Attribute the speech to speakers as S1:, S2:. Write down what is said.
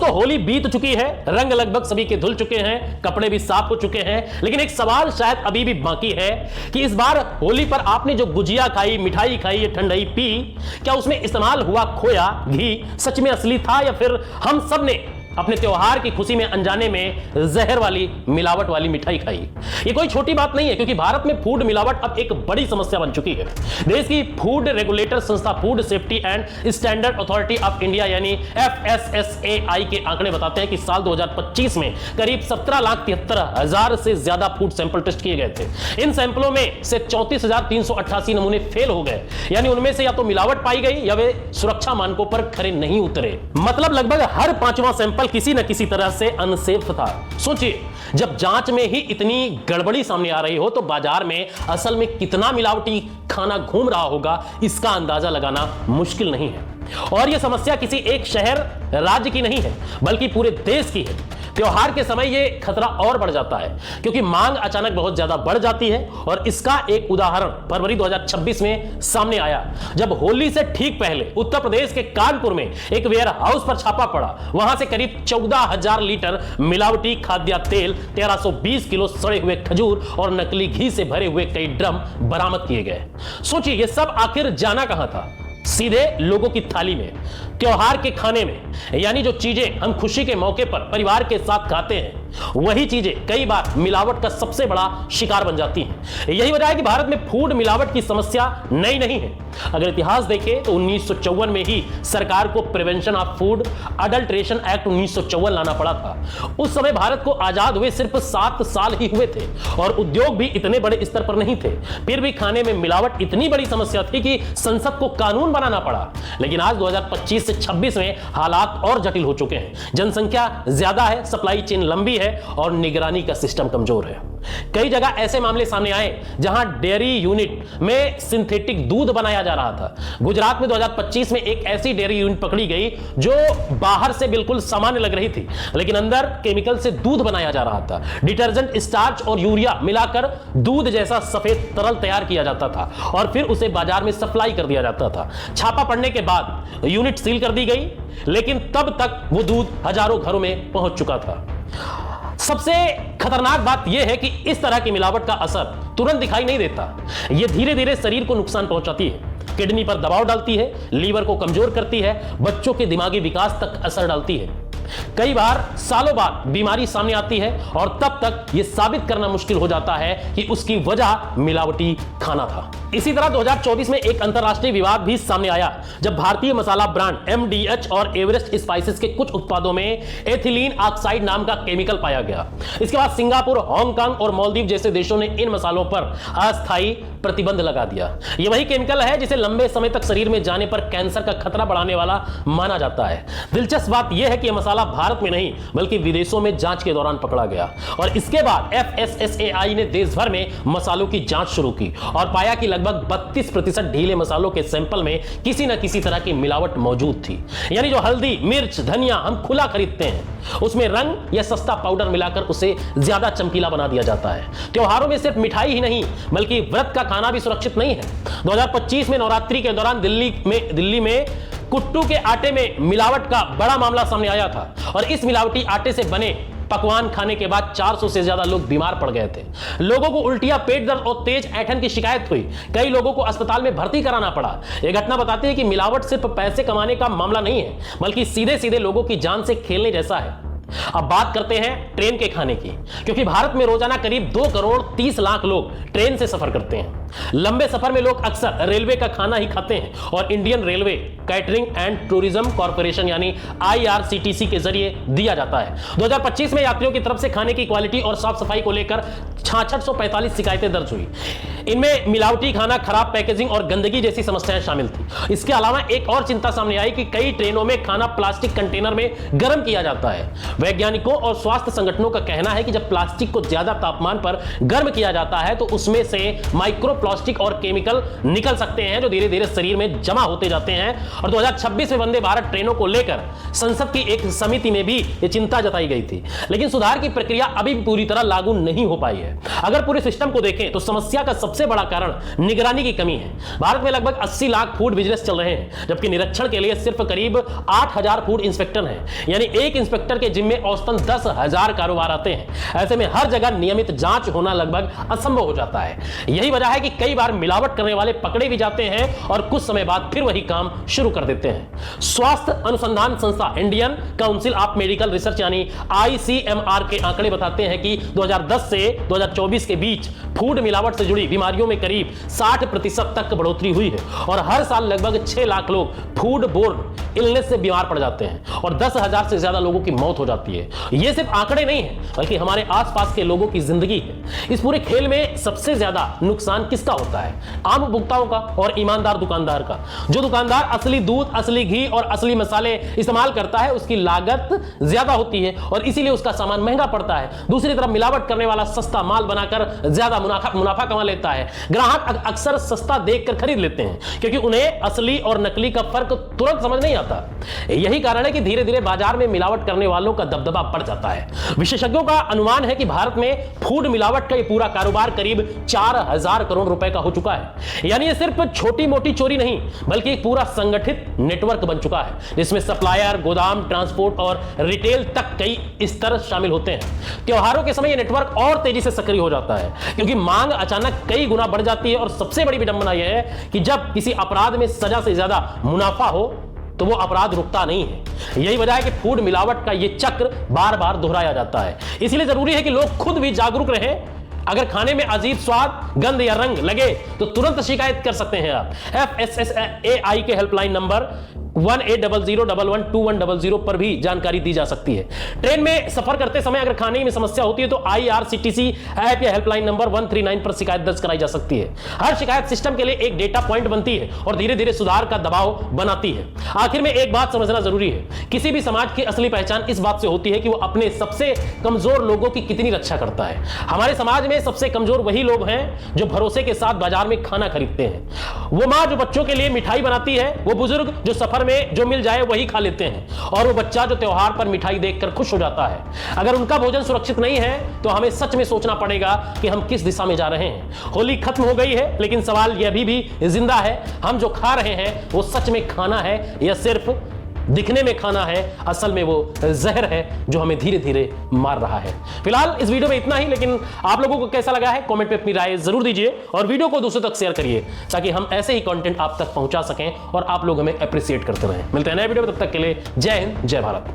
S1: होली बीत चुकी है, रंग लगभग सभी के धुल चुके हैं, कपड़े भी साफ हो चुके हैं, लेकिन एक सवाल शायद अभी भी बाकी है कि इस बार होली पर आपने जो गुजिया खाई, मिठाई खाई, ठंडाई पी, क्या उसमें इस्तेमाल हुआ खोया, घी सच में असली था या फिर हम सब ने अपने त्योहार की खुशी में अनजाने में जहर वाली, मिलावट वाली मिठाई खाई। ये कोई छोटी बात नहीं है, क्योंकि भारत में फूड मिलावट अब एक बड़ी समस्या बन चुकी है। देश की फूड रेगुलेटर संस्था food safety and standard authority of India यानी FSSAI के आंकड़े बताते हैं कि साल 2025 में करीब 17,73,000 से ज्यादा फूड सैंपल टेस्ट किए गए थे। इन सैंपलों में से 34,388 नमूने फेल हो गए, यानी उनमें से या तो मिलावट पाई गई या वे सुरक्षा मानकों पर खरे नहीं उतरे। मतलब लगभग हर पांचवां सैंपल किसी न किसी तरह से अनसेफ था। सोचिए, जब जांच में ही इतनी गड़बड़ी सामने आ रही हो तो बाजार में असल में कितना मिलावटी खाना घूम रहा होगा, इसका अंदाजा लगाना मुश्किल नहीं है। और यह समस्या किसी एक शहर राज्य की नहीं है, बल्कि पूरे देश की है। त्योहार के समय यह खतरा और बढ़ जाता है, क्योंकि मांग अचानक बहुत ज्यादा बढ़ जाती है। और इसका एक उदाहरण फरवरी 2026 में सामने आया, जब होली से ठीक पहले उत्तर प्रदेश के कानपुर में एक वेयर हाउस पर छापा पड़ा। वहां से करीब 14,000 लीटर मिलावटी खाद्य तेल, 1320 किलो सड़े हुए खजूर और नकली घी से भरे हुए कई ड्रम बरामद किए गए। सोचिए, यह सब आखिर जाना कहां था? सीधे लोगों की थाली में, त्योहार के खाने में। यानी जो चीजें हम खुशी के मौके पर परिवार के साथ खाते हैं, वही चीजें कई बार मिलावट का सबसे बड़ा शिकार बन जाती हैं। यही वजह है कि भारत में फूड मिलावट की समस्या नई नहीं है। अगर इतिहास देखें तो 1954 में ही सरकार को prevention of food adulteration act 1954 लाना पड़ा था। उस समय भारत को आजाद हुए सिर्फ 7 साल ही हुए थे और उद्योग भी इतने बड़े स्तर पर नहीं थे। फिर भी खाने में मिलावट इतनी बड़ी समस्या थी कि संसद को कानून बनाना पड़ा। लेकिन आज 2025 से 26 में हालात और जटिल हो चुके हैं। जनसंख्या ज्यादा है, सप्लाई चेन लंबी है और निगरानी का सिस्टम कमजोर है। कई जगह ऐसे मामले सामने आए जहां डेयरी यूनिट में सिंथेटिक दूध बनाया जा रहा था। गुजरात में 2025 में एक ऐसी डेयरी यूनिट पकड़ी गई जो बाहर से बिल्कुल सामान्य लग रही थी, लेकिन अंदर केमिकल से दूध बनाया जा रहा था। डिटर्जेंट, स्टार्च और यूरिया मिलाकर दूध जैसा सफेद तरल तैयार किया जाता था और फिर उसे बाजार में सप्लाई कर दिया जाता था। छापा पड़ने के बाद यूनिट सील कर दी गई, लेकिन तब तक वो दूध हजारों घरों में पहुंच चुका था। सबसे खतरनाक बात यह है कि इस तरह की मिलावट का असर तुरंत दिखाई नहीं देता। यह धीरे धीरे शरीर को नुकसान पहुंचाती है, किडनी पर दबाव डालती है, लीवर को कमजोर करती है, बच्चों के दिमागी विकास तक असर डालती है। कई बार सालों बाद बीमारी सामने आती है और तब तक यह साबित करना मुश्किल हो जाता है कि उसकी वजह मिलावटी खाना था। इसी तरह 2024 में एक अंतरराष्ट्रीय विवाद भी सामने आया, जब भारतीय मसाला ब्रांड MDH और एवरेस्ट स्पाइसेस के कुछ उत्पादों में एथिलीन ऑक्साइड नाम का केमिकल पाया गया। इसके बाद सिंगापुर, हांगकांग और मालदीव जैसे देशों ने इन मसालों पर अस्थायी प्रतिबंध लगा दिया। यह वही केमिकल है जिसे लंबे समय तक शरीर में जाने पर कैंसर का खतरा बढ़ाने वाला माना जाता है। दिलचस्प बात यह है कि यह मसाला भारत में नहीं बल्कि विदेशों में जांच के दौरान पकड़ा गया और इसके बाद FSSAI ने देश भर में मसालों की जांच शुरू की और पाया कि लगभग 32% ढीले मसालों के सैंपल में किसी न किसी तरह की मिलावट मौजूद थी। यानी जो हल्दी, मिर्च, धनिया हम खुला खरीदते हैं, उसमें रंग या सस्ता पाउडर मिलाकर उसे ज्यादा चमकीला बना दिया जाता है। त्योहारों में सिर्फ मिठाई ही नहीं बल्कि व्रत का खाना भी सुरक्षित नहीं है। 2025 में नवरात्रि के दौरान दिल्ली में कुट्टू के आटे में मिलावट का बड़ा मामला सामने आया था और इस मिलावटी आटे से बने पकवान खाने के बाद 400 से ज्यादा लोग बीमार पड़ गए थे। लोगों को उल्टियां, पेट दर्द और तेज ऐंठन की शिकायत हुई। कई लोगों को अस्पताल में भर्ती कराना पड़ा। यह घटना बताती है कि मिलावट सिर्फ पैसे कमाने का मामला नहीं है, बल्कि सीधे सीधे लोगों की जान से खेलने जैसा है। अब बात करते हैं ट्रेन के खाने की, क्योंकि भारत में रोजाना करीब 2 करोड़ 30 लाख लोग ट्रेन से सफर करते हैं। लंबे सफर में लोग अक्सर रेलवे का खाना ही खाते हैं और Indian railway catering and tourism corporation यानी IRCTC के जरिए दिया जाता है। 2025 में यात्रियों की तरफ से खाने की क्वालिटी और साफ सफाई को लेकर 6645 शिकायतें दर्ज हुई। इनमें मिलावटी खाना, खराब पैकेजिंग और गंदगी जैसी समस्याएं शामिल थी। इसके अलावा एक और चिंता सामने आई कि कई ट्रेनों में खाना प्लास्टिक कंटेनर में गर्म किया जाता है। वैज्ञानिकों और स्वास्थ्य संगठनों का कहना है कि जब प्लास्टिक को ज्यादा तापमान पर गर्म किया जाता है तो उसमें से माइक्रो प्लास्टिक और केमिकल निकल सकते हैं जो धीरे धीरे शरीर में जमा होते जाते हैं और 2026 में वंदे भारत ट्रेनों को लेकर संसद की एक समिति में भी यह चिंता जताई गई थी, लेकिन सुधार की प्रक्रिया अभी पूरी तरह लागू नहीं हो पाई है। अगर पूरे सिस्टम को देखें तो समस्या का सबसे बड़ा कारण निगरानी की कमी है। भारत में लगभग 80 लाख फूड बिजनेस चल रहे हैं, जबकि निरीक्षण के लिए सिर्फ करीब 8000 फूड इंस्पेक्टर हैं, यानी एक इंस्पेक्टर के जिम्मे औसतन 10,000 कारोबार आते हैं। ऐसे में हर जगह नियमित जांच होना लगभग असंभव हो जाता है। यही वजह है कि कई बार मिलावट करने वाले पकड़े भी जाते हैं और कुछ समय बाद फिर वही काम शुरू कर देते हैं। स्वास्थ्य अनुसंधान संस्था Indian council of medical research यानी ICMR के आंकड़े बताते हैं कि 2010 से 2024 के बीच फूड मिलावट से जुड़ी बीमारियों में करीब 60% तक बढ़ोतरी हुई है और हर साल लगभग 6 लाख लोग फूड बोर्न इलनेस से बीमार पड़ जाते हैं और 10,000 से ज्यादा लोगों की मौत हो जाती है। ये सिर्फ आंकड़े नहीं है, बल्कि हमारे आसपास के लोगों की जिंदगी है। इस पूरे खेल में सबसे ज्यादा नुकसान किसका होता है? आम उपभोक्ताओं का और ईमानदार दुकानदार का। जो दुकानदार असली दूध, असली घी और असली मसाले इस्तेमाल करता है, उसकी लागत ज्यादा होती है और इसीलिए उसका सामान महंगा पड़ता है। दूसरी तरफ मिलावट करने वाला सस्ता माल बनाकर ज्यादा मुनाफा कमा लेता है। ग्राहक अक्सर सस्ता देखकर खरीद लेते हैं क्योंकि उन्हें असली और नकली का फर्क तुरंत समझ नहीं आता। यही कारण है कि धीरे धीरे बाजार में मिलावट करने वालों का दबदबा बढ़ जाता है। विशेषज्ञों का अनुमान है कि भारत में फूड मिलावट का ये पूरा कारोबार करीब 4000 करोड़ रुपए का हो चुका है। यानी ये सिर्फ छोटी मोटी चोरी नहीं, बल्कि एक पूरा संगठित नेटवर्क बन चुका है, जिसमें सप्लायर, गोदाम, ट्रांसपोर्ट और रिटेल तक कई स्तर शामिल होते हैं। त्योहारों के समय ये नेटवर्क और तेजी से सक्रिय हो जाता है क्योंकि मांग अचानक कई गुना बढ़ जाती है और सबसे बड़ी विडंबना यह है कि जब किसी अपराध में सजा से ज्यादा मुनाफा हो तो वो अपराध रुकता नहीं है। यही वजह है कि फूड मिलावट का ये चक्र बार बार दोहराया जाता है। इसलिए जरूरी है कि लोग खुद भी जागरूक रहें। अगर खाने में अजीब स्वाद, गंध या रंग लगे तो तुरंत शिकायत कर सकते हैं आप। FSSAI के हेल्पलाइन नंबर 1800112100 पर भी जानकारी दी जा सकती है। ट्रेन में सफर करते समय अगर खाने में समस्या होती है तो IRCTC ऐप या हेल्पलाइन नंबर 139 पर शिकायत दर्ज कराई जा सकती है। हर शिकायत सिस्टम के लिए एक डेटा पॉइंट बनती है और धीरे धीरे सुधार का दबाव बनाती है। आखिर में एक बात समझना जरूरी है, किसी भी समाज की असली पहचान इस बात से होती है कि वो अपने सबसे कमजोर लोगों की कितनी रक्षा करता है। हमारे समाज में सबसे कमजोर वही लोग हैं जो भरोसे के साथ बाजार में खाना खरीदते हैं। वो माँ जो बच्चों के लिए मिठाई बनाती है, वो बुजुर्ग जो सफर में जो मिल जाए वही खा लेते हैं, और वो बच्चा जो त्योहार पर मिठाई देखकर खुश हो जाता है। अगर उनका भोजन सुरक्षित नहीं है तो हमें सच में सोचना पड़ेगा कि हम किस दिशा में जा रहे हैं। होली खत्म हो गई है, लेकिन सवाल यह अभी भी जिंदा है, हम जो खा रहे हैं वो सच में खाना है या सिर्फ दिखने में खाना है? असल में वो जहर है जो हमें धीरे धीरे मार रहा है। फिलहाल इस वीडियो में इतना ही, लेकिन आप लोगों को कैसा लगा है कमेंट पे अपनी राय जरूर दीजिए और वीडियो को दूसरों तक शेयर करिए ताकि हम ऐसे ही कंटेंट आप तक पहुंचा सकें और आप लोग हमें अप्रिशिएट करते रहें। मिलते हैं नए वीडियो में, तब तक के लिए जय हिंद, जय भारत।